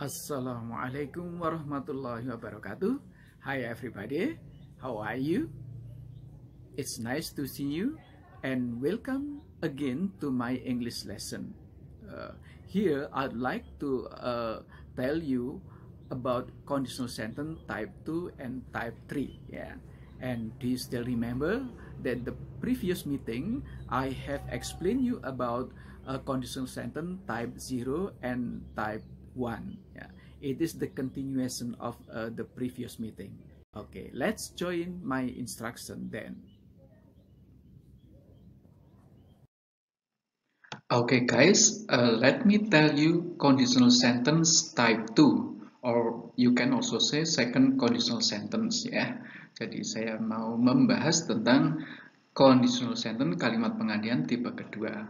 Assalamualaikum warahmatullahi wabarakatuh. Hi everybody, how are you? It's nice to see you and welcome again to my English lesson. Here I'd like to tell you about conditional sentence type 2 and type 3. Yeah. And do you still remember that the previous meeting I have explained you about conditional sentence type 0 and type 1. Yeah. It is the continuation of the previous meeting. Okay, let's join my instruction then. Okay guys, let me tell you conditional sentence type 2, or you can also say second conditional sentence ya. Jadi saya mau membahas tentang conditional sentence kalimat pengandian tipe kedua.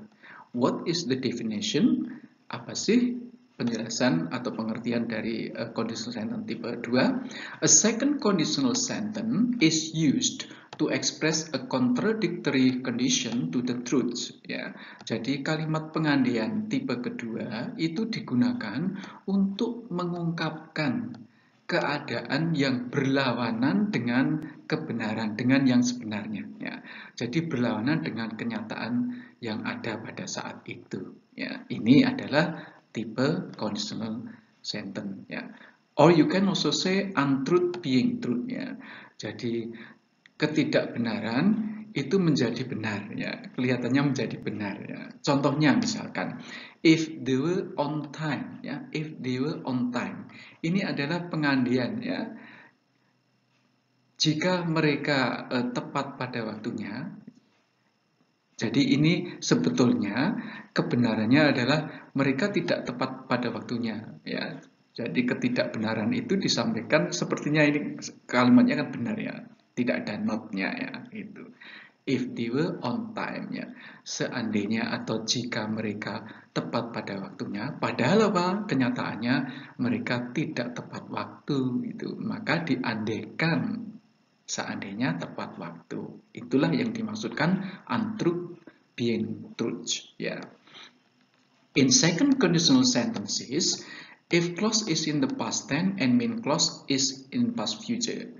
What is the definition? Apa sih penjelasan atau pengertian dari conditional sentence tipe 2? A second conditional sentence is used to express a contradictory condition to the truth. Ya, jadi kalimat pengandian tipe kedua itu digunakan untuk mengungkapkan keadaan yang berlawanan dengan kebenaran, dengan yang sebenarnya. Ya, jadi berlawanan dengan kenyataan yang ada pada saat itu. Ya, ini adalah tipe conditional sentence. Ya. Or you can also say untruth being truth. Ya. Jadi ketidakbenaran itu menjadi benar, ya, kelihatannya menjadi benar, ya. Contohnya misalkan, if they were on time, ya, if they were on time, ini adalah pengandian, ya. Jika mereka tepat pada waktunya, jadi ini sebetulnya kebenarannya adalah mereka tidak tepat pada waktunya, ya. Jadi ketidakbenaran itu disampaikan sepertinya ini kalimatnya kan benar, ya. Tidak ada not-nya, ya, itu. If they were on time, ya. Seandainya atau jika mereka tepat pada waktunya, padahal apa? Kenyataannya mereka tidak tepat waktu, itu. Maka diandaikan seandainya tepat waktu. Itulah yang dimaksudkan untruth being truth, ya. In second conditional sentences, if clause is in the past tense and main clause is in past future.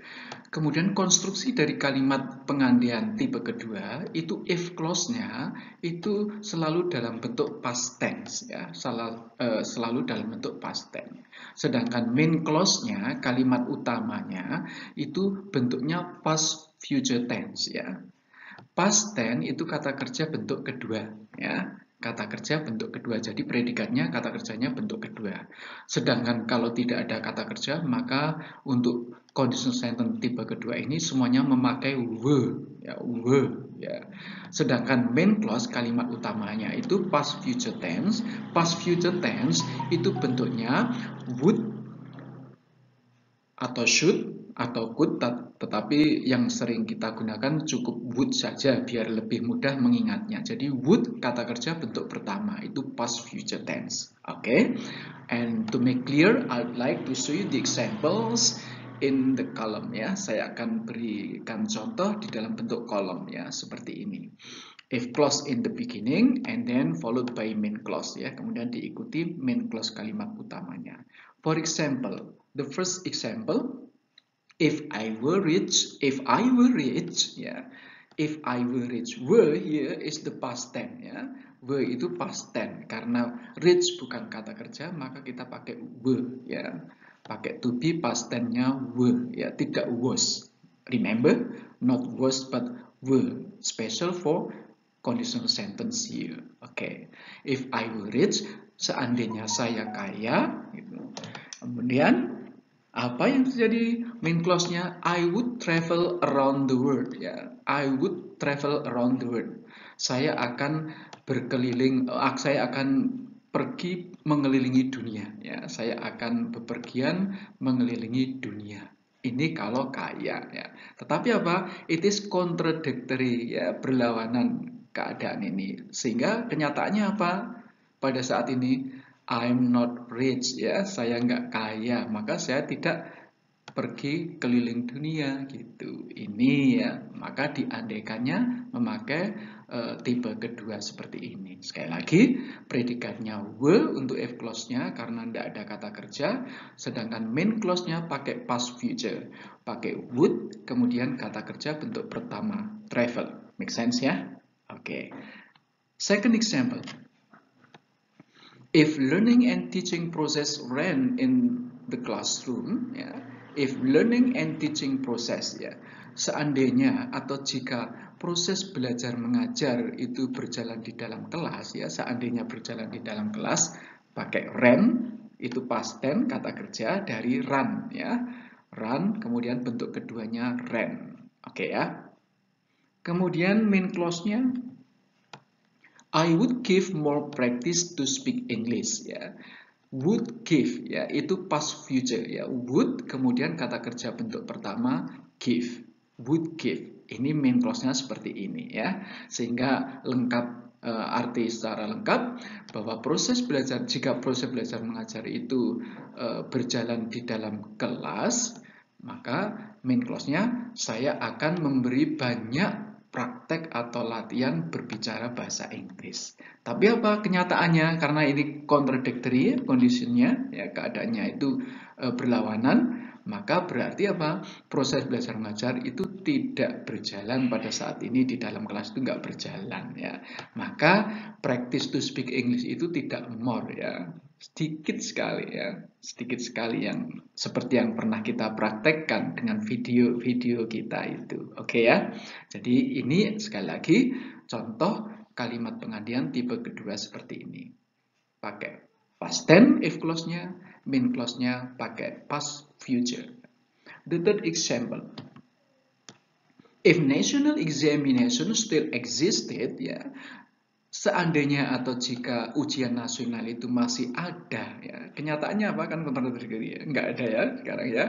Kemudian konstruksi dari kalimat pengandian tipe kedua itu if clause-nya itu selalu dalam bentuk past tense, ya, selalu dalam bentuk past tense. Sedangkan main clause-nya, kalimat utamanya itu bentuknya past future tense, ya. Past tense itu kata kerja bentuk kedua, ya. Kata kerja bentuk kedua, jadi predikatnya kata kerjanya bentuk kedua. Sedangkan kalau tidak ada kata kerja, maka untuk conditional sentence tipe kedua ini semuanya memakai were, ya, were, ya. Sedangkan main clause kalimat utamanya itu past future tense. Past future tense itu bentuknya would atau should atau could, tetapi yang sering kita gunakan cukup would saja biar lebih mudah mengingatnya. Jadi would kata kerja bentuk pertama itu past future tense. Okay? And to make clear, I'd like to show you the examples in the column, ya. Saya akan berikan contoh di dalam bentuk kolom, ya, seperti ini. If clause in the beginning and then followed by main clause, ya. Kemudian diikuti main clause kalimat utamanya. For example, the first example, if I were rich, ya. If I were rich, were here is the past tense, ya. Were itu past tense, karena rich bukan kata kerja, maka kita pakai were, ya. Pakai to be, past tense-nya were, ya, tidak was. Remember, not was but were, special for conditional sentence here. Okay. If I were rich, seandainya saya kaya, gitu. Kemudian apa yang terjadi? Main clause-nya I would travel around the world, ya. I would travel around the world. Saya akan berkeliling, saya akan pergi mengelilingi dunia, ya. Saya akan bepergian mengelilingi dunia. Ini kalau kaya, ya. Tetapi apa? It is contradictory, ya, berlawanan keadaan ini. Sehingga kenyataannya apa? Pada saat ini I'm not rich, ya, saya nggak kaya, maka saya tidak pergi keliling dunia gitu. Ini ya, maka diandaikannya memakai tipe kedua seperti ini. Sekali lagi, predikatnya will untuk if clause-nya karena tidak ada kata kerja, sedangkan main clause-nya pakai past future, pakai would, kemudian kata kerja bentuk pertama, travel. Make sense ya? Oke. Second example. If learning and teaching process ran in the classroom, ya, if learning and teaching process, ya, seandainya atau jika proses belajar mengajar itu berjalan di dalam kelas, ya, seandainya berjalan di dalam kelas, pakai ran, itu past tense kata kerja dari run, ya, run, kemudian bentuk keduanya ran, oke ya. Kemudian main clause-nya, I would give more practice to speak English, ya. Would give, ya, itu past future, ya. Would, kemudian kata kerja bentuk pertama give, would give. Ini main clause-nya seperti ini, ya. Sehingga lengkap, arti secara lengkap bahwa proses belajar, jika proses belajar mengajar itu berjalan di dalam kelas, maka main clause-nya saya akan memberi banyak praktek atau latihan berbicara bahasa Inggris. Tapi apa kenyataannya? Karena ini contradictory kondisinya, ya, keadaannya itu berlawanan, maka berarti apa? Proses belajar mengajar itu tidak berjalan pada saat ini di dalam kelas itu nggak berjalan, ya. Maka practice to speak English itu tidak more, ya. Sedikit sekali, ya, sedikit sekali yang seperti yang pernah kita praktekkan dengan video-video kita itu, oke ya. Jadi ini sekali lagi contoh kalimat pengandian tipe kedua seperti ini. Pakai past tense if clause-nya, main clause-nya pakai past future. The third example. If national examination still existed, ya, seandainya atau jika ujian nasional itu masih ada, ya, kenyataannya apa kan kontradiktif ya, nggak ada ya sekarang ya.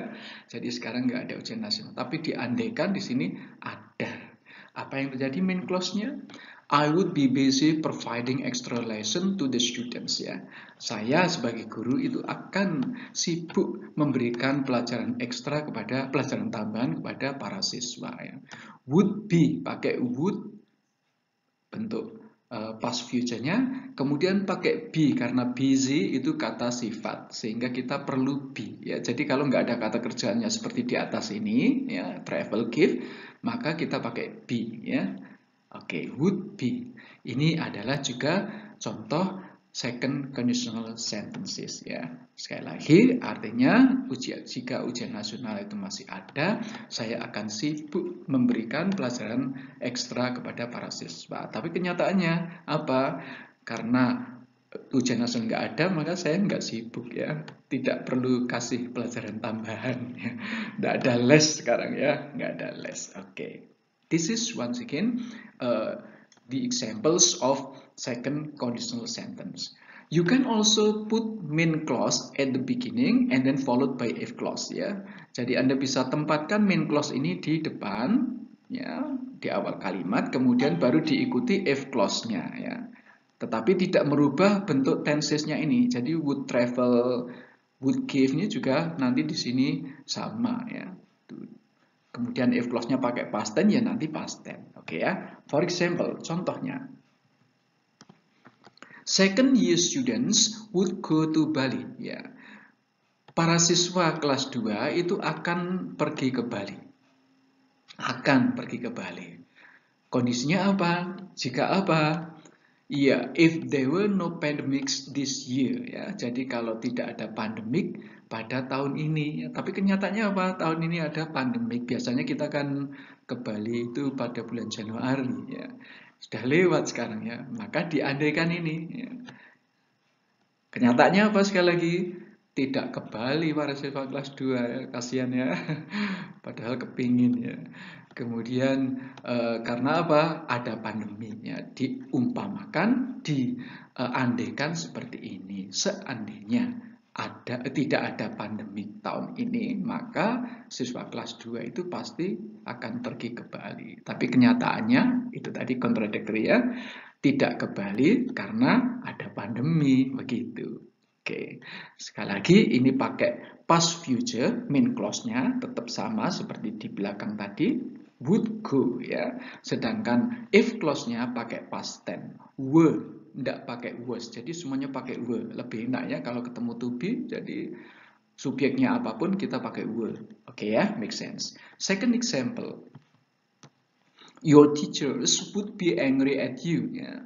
Jadi sekarang nggak ada ujian nasional, tapi diandaikan di sini ada. Apa yang terjadi main clause-nya? I would be busy providing extra lesson to the students, ya. Saya sebagai guru itu akan sibuk memberikan pelajaran ekstra kepada pelajaran tambahan kepada para siswa, ya. Would be pakai would bentuk past future-nya, kemudian pakai be karena busy itu kata sifat sehingga kita perlu be, ya. Jadi kalau nggak ada kata kerjanya seperti di atas ini, ya, travel give, maka kita pakai be, ya. Oke, would be. Ini adalah juga contoh second conditional sentences, ya. Sekali lagi artinya jika ujian nasional itu masih ada, saya akan sibuk memberikan pelajaran ekstra kepada para siswa. Tapi kenyataannya apa? Karena ujian nasional nggak ada, maka saya nggak sibuk, ya. Tidak perlu kasih pelajaran tambahan, ya. Nggak ada les sekarang, ya. Nggak ada les. Oke. This is once again the examples of second conditional sentence. You can also put main clause at the beginning and then followed by if clause, ya. Jadi Anda bisa tempatkan main clause ini di depan, ya, di awal kalimat, kemudian baru diikuti if clause-nya, ya. Tetapi tidak merubah bentuk tenses-nya ini. Jadi would travel, would give-nya juga nanti di sini sama, ya. Kemudian if clause-nya pakai past tense, ya nanti past tense. Oke ya. For example, contohnya. Second year students would go to Bali, ya. Para siswa kelas 2 itu akan pergi ke Bali. Akan pergi ke Bali. Kondisinya apa? Jika apa? Iya, if there were no pandemics this year, ya. Jadi kalau tidak ada pandemik pada tahun ini, ya. Tapi kenyataannya apa? Tahun ini ada pandemik. Biasanya kita kan ke Bali itu pada bulan Januari, ya. Sudah lewat sekarang, ya. Maka diandaikan ini, ya. Kenyataannya apa sekali lagi? Tidak ke Bali para siswa kelas 2, ya. Kasihan, ya. Padahal kepingin, ya. Kemudian karena apa? Ada pandeminya. Diumpamakan, diandaikan seperti ini. Seandainya tidak ada pandemi tahun ini, maka siswa kelas 2 itu pasti akan pergi ke Bali. Tapi kenyataannya itu tadi kontradiktori, ya. Tidak ke Bali karena ada pandemi, begitu. Oke, sekali lagi ini pakai past future, main clause-nya tetap sama seperti di belakang tadi, would go ya. Sedangkan if clause-nya pakai past tense, were, tidak pakai was. Jadi semuanya pakai were. Lebih enak ya kalau ketemu to be, jadi subjeknya apapun kita pakai were. Oke ya, make sense. Second example, your teachers would be angry at you ya.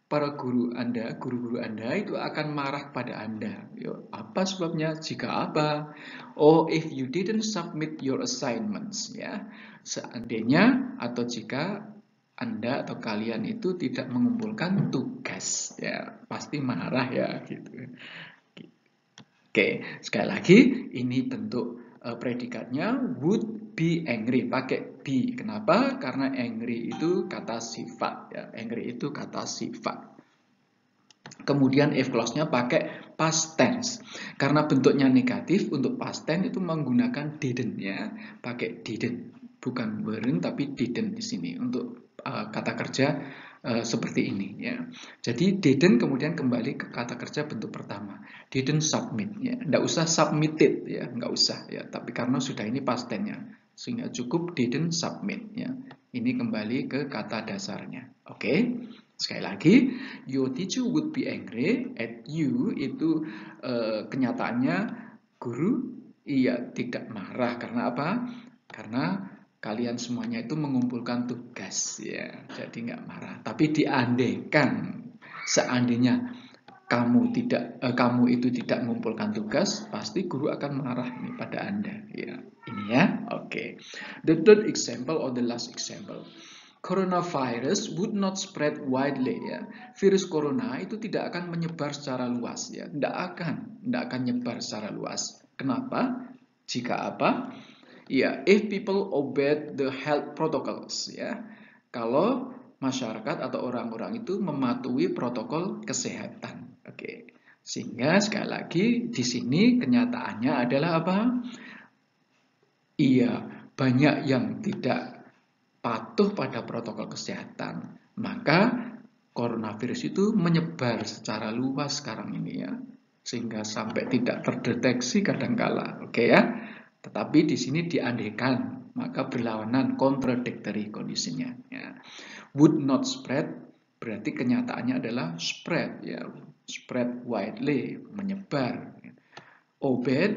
Para guru-guru Anda itu akan marah pada Anda. Yo, apa sebabnya? Jika apa? Oh, if you didn't submit your assignments, ya. Seandainya atau jika Anda atau kalian itu tidak mengumpulkan tugas, ya, pasti marah ya, gitu. Oke, sekali lagi ini bentuk predikatnya would be angry pakai be. Kenapa? Karena angry itu kata sifat ya. Angry itu kata sifat. Kemudian if clause-nya pakai past tense. Karena bentuknya negatif untuk past tense itu menggunakan didn't ya. Pakai didn't, bukan weren't tapi didn't di sini untuk kata kerja seperti ini ya. Jadi didn't kemudian kembali ke kata kerja bentuk pertama. Didn't submit ya. Nggak usah submitted ya, nggak usah ya. Tapi karena sudah ini past tense-nya, sehingga cukup didn't submit ya. Ini kembali ke kata dasarnya. Oke. Sekali lagi, your teacher would be angry at you itu kenyataannya guru tidak marah karena apa? Karena kalian semuanya itu mengumpulkan tugas ya, jadi nggak marah. Tapi diandaikan seandainya kamu itu tidak mengumpulkan tugas, pasti guru akan marah ini pada Anda ya. Ini ya, oke. The third example or the last example. Coronavirus would not spread widely ya. Virus corona itu tidak akan menyebar secara luas ya. Tidak akan nyebar secara luas. Kenapa? Jika apa? Ya, if people obey the health protocols ya. Kalau masyarakat atau orang-orang itu mematuhi protokol kesehatan. Oke. Sehingga sekali lagi di sini kenyataannya adalah apa? Iya, banyak yang tidak patuh pada protokol kesehatan, maka coronavirus itu menyebar secara luas sekarang ini ya, sehingga sampai tidak terdeteksi kadangkala, oke ya. Tetapi di sini diandaikan, maka berlawanan, contradictory kondisinya. Ya. Would not spread berarti kenyataannya adalah spread ya, spread widely, menyebar. Obey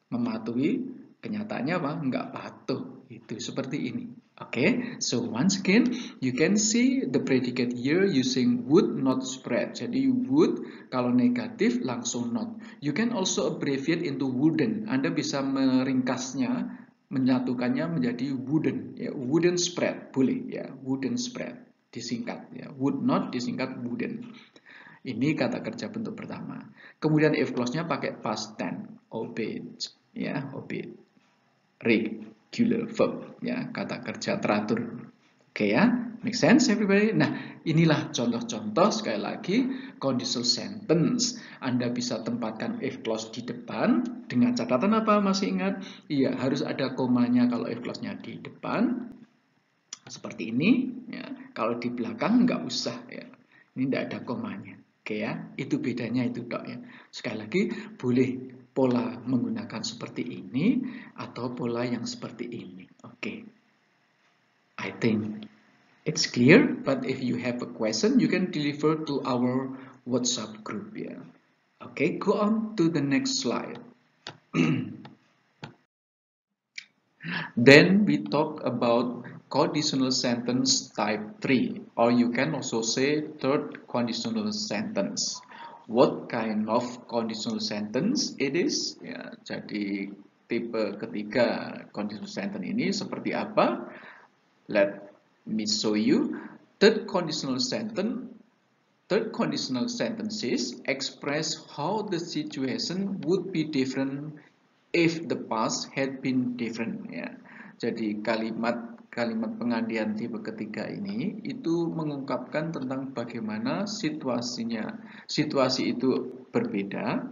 mematuhi, kenyataannya apa? Enggak patuh. Itu seperti ini. Okay, so once again, you can see the predicate here using would not spread. Jadi would kalau negatif langsung not. You can also abbreviate into wouldn't. Anda bisa meringkasnya, menyatukannya menjadi wouldn't. Ya, wouldn't spread boleh ya, wouldn't spread disingkat ya. Would not disingkat wouldn't. Ini kata kerja bentuk pertama. Kemudian if clause-nya pakai past tense, obeyed ya, obeyed. Regular verb ya, kata kerja teratur. Oke ya, make sense everybody? Nah, inilah contoh-contoh sekali lagi conditional sentence. Anda bisa tempatkan if clause di depan dengan catatan apa? Masih ingat? Iya, harus ada komanya kalau if clause-nya di depan. Seperti ini ya. Kalau di belakang nggak usah ya. Ini tidak ada komanya. Oke ya, itu bedanya itu dok ya. Sekali lagi boleh pola menggunakan seperti ini atau pola yang seperti ini. Oke. I think it's clear, but if you have a question, you can deliver to our WhatsApp group ya. Okay, go on to the next slide. Then we talk about conditional sentence type 3, or you can also say third conditional sentence. What kind of conditional sentence it is? Ya, jadi tipe ketiga conditional sentence ini seperti apa? Let me show you. Third conditional sentences express how the situation would be different if the past had been different ya. Jadi kalimat pengandian tipe ketiga ini itu mengungkapkan tentang bagaimana situasi itu berbeda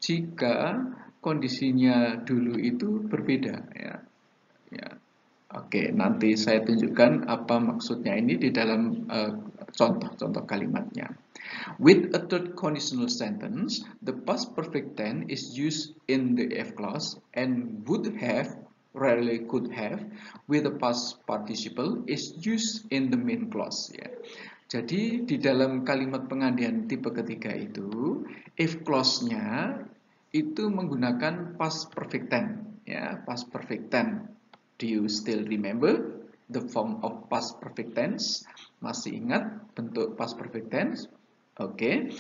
jika kondisinya dulu itu berbeda ya. Ya. Oke, nanti saya tunjukkan apa maksudnya ini di dalam contoh-contoh kalimatnya. With a third conditional sentence, the past perfect tense is used in the F clause and would have, rarely could have, with the past participle is used in the main clause. Ya. Jadi di dalam kalimat pengandian tipe ketiga itu, if clause-nya itu menggunakan past perfect tense. Ya, past perfect tense. Do you still remember the form of past perfect tense? Masih ingat bentuk past perfect tense? Oke,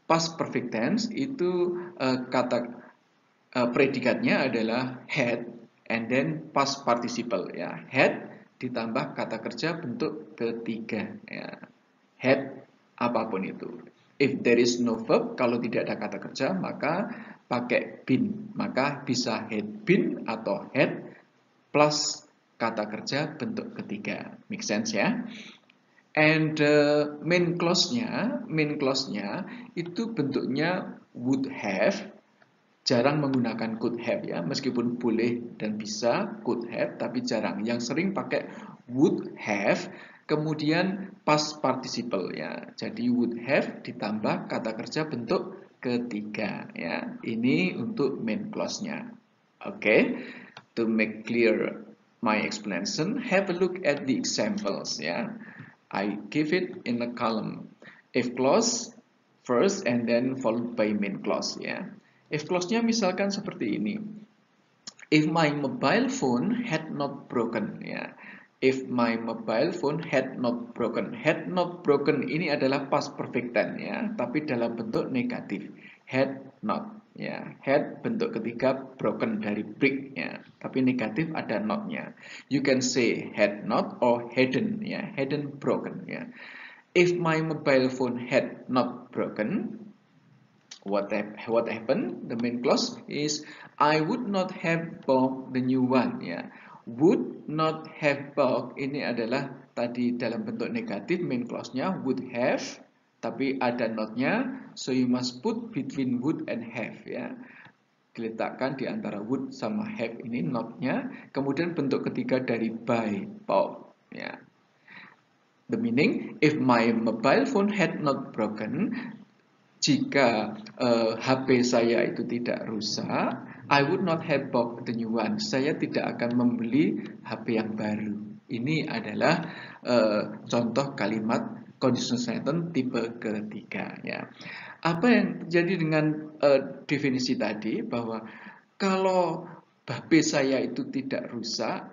past perfect tense itu kata predikatnya adalah had and then past participle ya. Had ditambah kata kerja bentuk ketiga ya. Had apapun itu. If there is no verb, kalau tidak ada kata kerja maka pakai been. Maka bisa had been atau had plus kata kerja bentuk ketiga. Make sense ya? And main clause-nya itu bentuknya would have, jarang menggunakan could have ya, meskipun boleh dan bisa could have, tapi jarang. Yang sering pakai would have, kemudian past participle ya. Jadi would have ditambah kata kerja bentuk ketiga ya. Ini untuk main clause-nya. Oke, to make clear my explanation, have a look at the examples ya. I give it in a column. If clause first and then followed by main clause ya. If clause-nya misalkan seperti ini. If my mobile phone had not broken ya. If my mobile phone had not broken. Had not broken ini adalah past perfect tense ya, tapi dalam bentuk negatif. Had not ya. Had bentuk ketiga, broken dari break ya, tapi negatif ada not-nya. You can say had not or hadn't ya, hadn't broken ya. If my mobile phone had not broken, what happened? The main clause is I would not have bought the new one ya. Would not have bought ini adalah tadi dalam bentuk negatif, main clause-nya would have, tapi ada not-nya, so you must put between would and have ya. Diletakkan di antara would sama have ini not-nya, kemudian bentuk ketiga dari buy, bought ya. The meaning, if my mobile phone had not broken, jika HP saya itu tidak rusak, I would not have bought the new one. Saya tidak akan membeli HP yang baru. Ini adalah contoh kalimat conditional sentence tipe ketiga. Ya. Apa yang terjadi dengan definisi tadi bahwa kalau HP saya itu tidak rusak,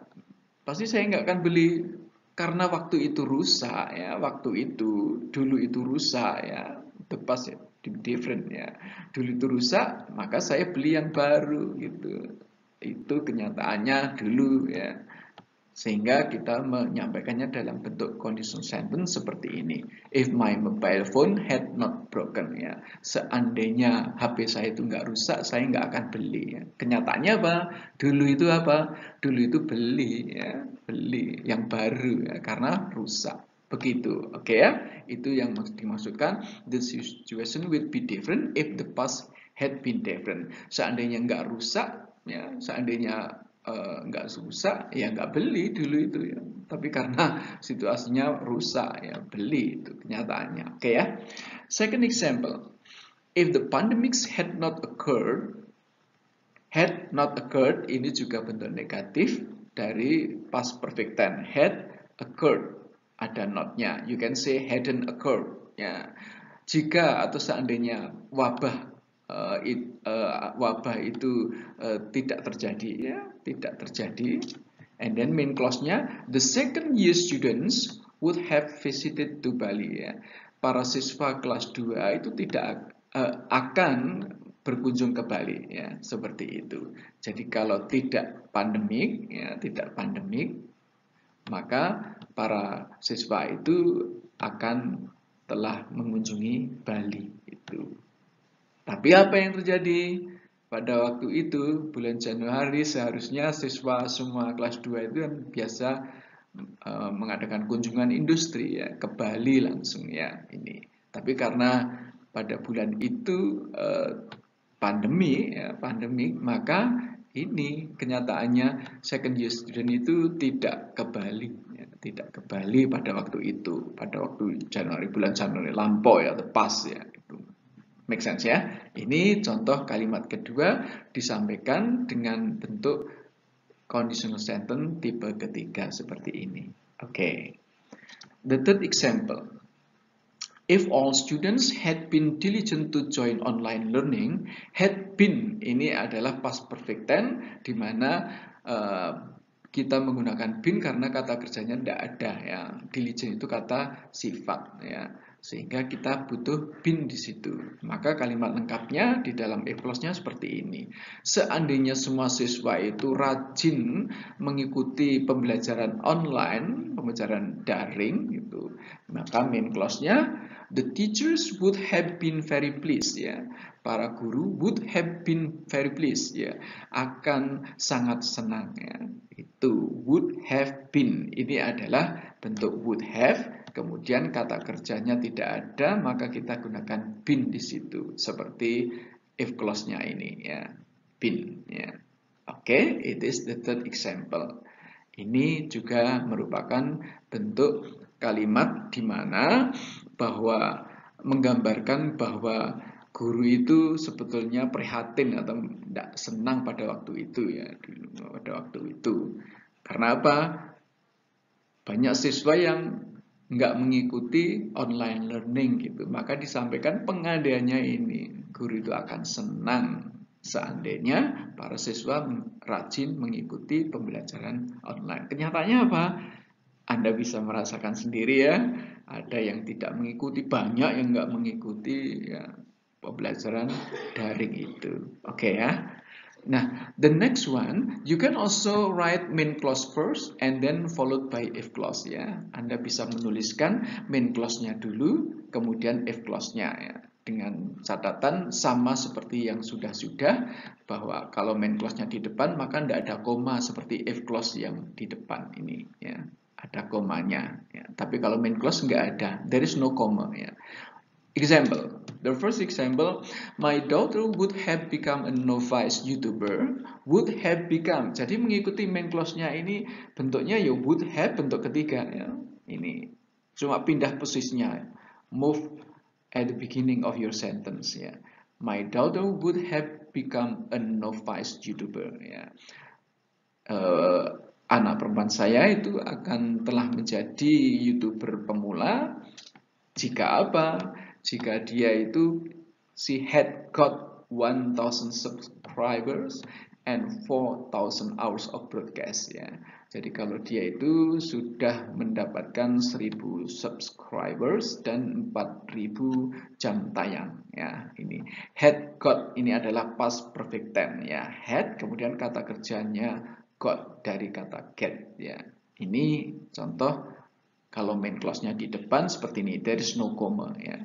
pasti saya nggak akan beli karena waktu itu rusak ya. Waktu itu dulu itu rusak ya. The past different ya. Dulu itu rusak, maka saya beli yang baru gitu. Itu kenyataannya dulu ya. Sehingga kita menyampaikannya dalam bentuk conditional sentence seperti ini. If my mobile phone had not broken ya. Seandainya HP saya itu nggak rusak, saya nggak akan beli ya. Kenyataannya apa? Dulu itu apa? Dulu itu beli ya, beli yang baru ya, karena rusak. Begitu, oke ya? Itu yang dimaksudkan. The situation will be different if the past had been different. Seandainya nggak rusak, ya, seandainya nggak rusak, ya nggak beli dulu itu ya. Tapi karena situasinya rusak, ya beli itu kenyataannya, oke ya? Second example, if the pandemics had not occurred ini juga bentuk negatif dari past perfect tense. Had occurred, ada not-nya. You can say hadn't occurred. Ya. Jika atau seandainya wabah itu tidak terjadi, ya, tidak terjadi. And then main clause-nya, the second year students would have visited to Bali. Ya. Para siswa kelas 2 itu tidak akan berkunjung ke Bali, ya, seperti itu. Jadi kalau tidak pandemik, ya, maka para siswa itu akan telah mengunjungi Bali itu. Tapi apa yang terjadi? Pada waktu itu, bulan Januari, seharusnya siswa semua kelas 2 itu kan biasa mengadakan kunjungan industri ya, ke Bali langsung ya ini. Tapi karena pada bulan itu pandemi, maka ini kenyataannya second year student itu tidak ke Bali. Ya. tidak ke Bali pada waktu itu, pada waktu bulan Januari lampau ya, the past ya. Itu make sense ya. Ini contoh kalimat kedua disampaikan dengan bentuk conditional sentence tipe ketiga seperti ini. Oke. The third example. If all students had been diligent to join online learning, had been ini adalah past perfect tense di mana kita menggunakan been karena kata kerjanya tidak ada ya. Diligent itu kata sifat ya. Sehingga kita butuh been di situ. Maka kalimat lengkapnya di dalam if clause-nya seperti ini. Seandainya semua siswa itu rajin mengikuti pembelajaran online, pembelajaran daring gitu, maka main clause-nya the teachers would have been very pleased ya. Para guru would have been very pleased ya. Akan sangat senang ya. Itu would have been. Ini adalah bentuk would have. Kemudian kata kerjanya tidak ada, maka kita gunakan been di situ. Seperti if clause-nya ini ya. Been ya. Oke, it is the third example. Ini juga merupakan bentuk kalimat di mana bahwa menggambarkan bahwa guru itu sebetulnya prihatin atau tidak senang pada waktu itu ya, pada waktu itu. Karena apa? Banyak siswa yang nggak mengikuti online learning gitu. Maka disampaikan pengandaiannya ini, guru itu akan senang seandainya para siswa rajin mengikuti pembelajaran online. Kenyataannya apa? Anda bisa merasakan sendiri ya. Ada yang tidak mengikuti, banyak yang nggak mengikuti ya, pembelajaran daring itu. Oke ya. Nah, the next one, you can also write main clause first and then followed by if clause ya. Anda bisa menuliskan main clause-nya dulu, kemudian if clause-nya ya. Dengan catatan sama seperti yang sudah-sudah, bahwa kalau main clause-nya di depan, maka tidak ada koma seperti if clause yang di depan ini ya. Ada komanya ya. Tapi kalau main clause nggak ada, there is no comma ya. Example, the first example, my daughter would have become a novice YouTuber, would have become. Jadi mengikuti main clause-nya ini bentuknya ya would have bentuk ketiga ya. Ini cuma pindah posisinya, move at the beginning of your sentence ya. My daughter would have become a novice YouTuber ya. Anak perempuan saya itu akan telah menjadi YouTuber pemula jika apa? Jika dia itu she had got 1000 subscribers and 4000 hours of broadcast ya. Jadi kalau dia itu sudah mendapatkan 1000 subscribers dan 4000 jam tayang ya. Ini had got ini adalah past perfect tense ya. Had kemudian kata kerjanya got dari kata get ya. Ini contoh kalau main clause-nya di depan seperti ini, there is no comma ya.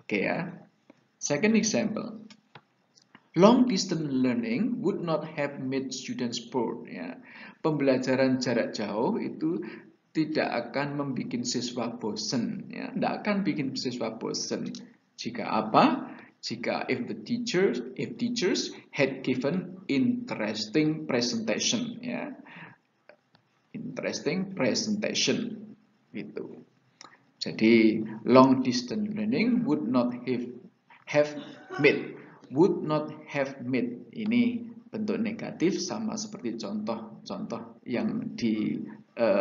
Oke ya. Second example. Long distance learning would not have made students bored ya. Pembelajaran jarak jauh itu tidak akan membuat siswa bosan ya. Tidak akan bikin siswa bosan. Jika apa? Jika if teachers had given interesting presentation ya. Interesting presentation gitu. Jadi long distance learning would not have made, would not have made ini bentuk negatif sama seperti contoh-contoh yang di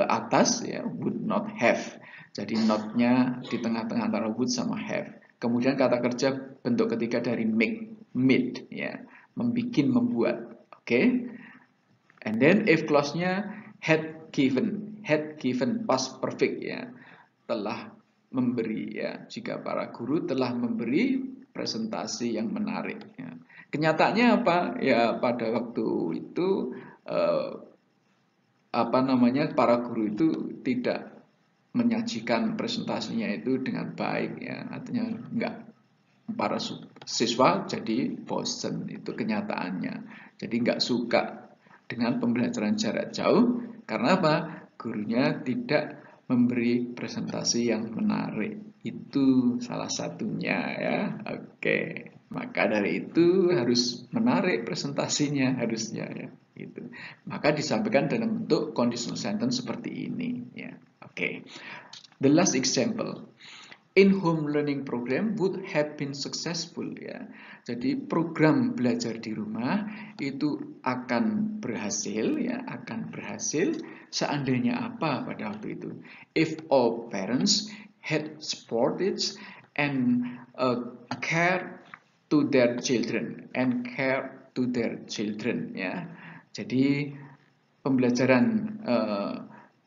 atas ya, would not have. Jadi not-nya di tengah-tengah antara would sama have. Kemudian kata kerja bentuk ketiga dari make, made ya, membuat. Oke. And then if clause-nya had given past perfect ya, telah memberi ya. Jika para guru telah memberi presentasi yang menarik ya. Kenyataannya apa? Ya pada waktu itu para guru itu tidak menyajikan presentasinya itu dengan baik ya. Artinya enggak, para siswa jadi bosen, itu kenyataannya. Jadi enggak suka dengan pembelajaran jarak jauh karena apa? Gurunya tidak memberi presentasi yang menarik. Itu salah satunya ya. Oke. Maka dari itu harus menarik presentasinya harusnya ya. Gitu. Maka disampaikan dalam bentuk conditional sentence seperti ini ya. Oke. The last example. In-home learning program would have been successful ya. Jadi program belajar di rumah itu akan berhasil ya, akan berhasil seandainya apa pada waktu itu? If all parents had supported and care to their children ya. Jadi pembelajaran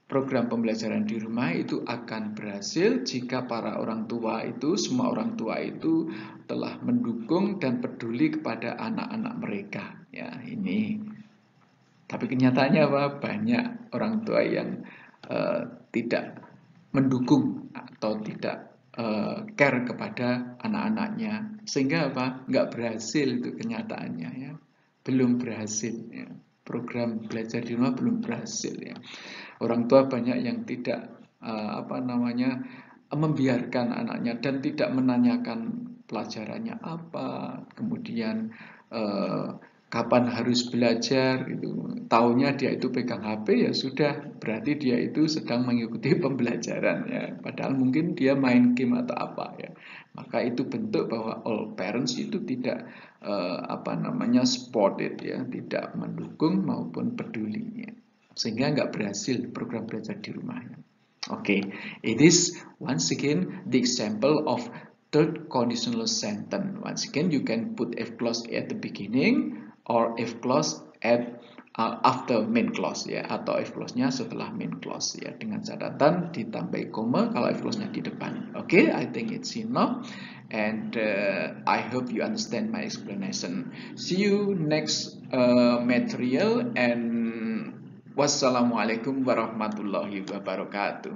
program pembelajaran di rumah itu akan berhasil jika para orang tua itu, semua orang tua itu telah mendukung dan peduli kepada anak-anak mereka. Ya, ini. Tapi kenyataannya apa? Banyak orang tua yang tidak mendukung atau tidak care kepada anak-anaknya, sehingga apa? Nggak berhasil itu kenyataannya ya, belum berhasil ya. Program belajar di rumah belum berhasil ya. Orang tua banyak yang tidak membiarkan anaknya dan tidak menanyakan pelajarannya apa, kemudian kapan harus belajar itu. Taunya dia itu pegang HP ya sudah, berarti dia itu sedang mengikuti pembelajaran ya. Padahal mungkin dia main game atau apa ya. Maka itu bentuk bahwa all parents itu tidak supported ya, tidak mendukung maupun peduli ya. Sehingga nggak berhasil program belajar di rumahnya. Okay, it is once again the example of third conditional sentence. Once again, you can put if clause at the beginning or if clause at after main clause ya, atau if clause-nya setelah main clause ya, dengan catatan ditambah koma kalau if clause-nya di depan. Okay, I think it's enough. And I hope you understand my explanation. See you next material, and wassalamualaikum warahmatullahi wabarakatuh.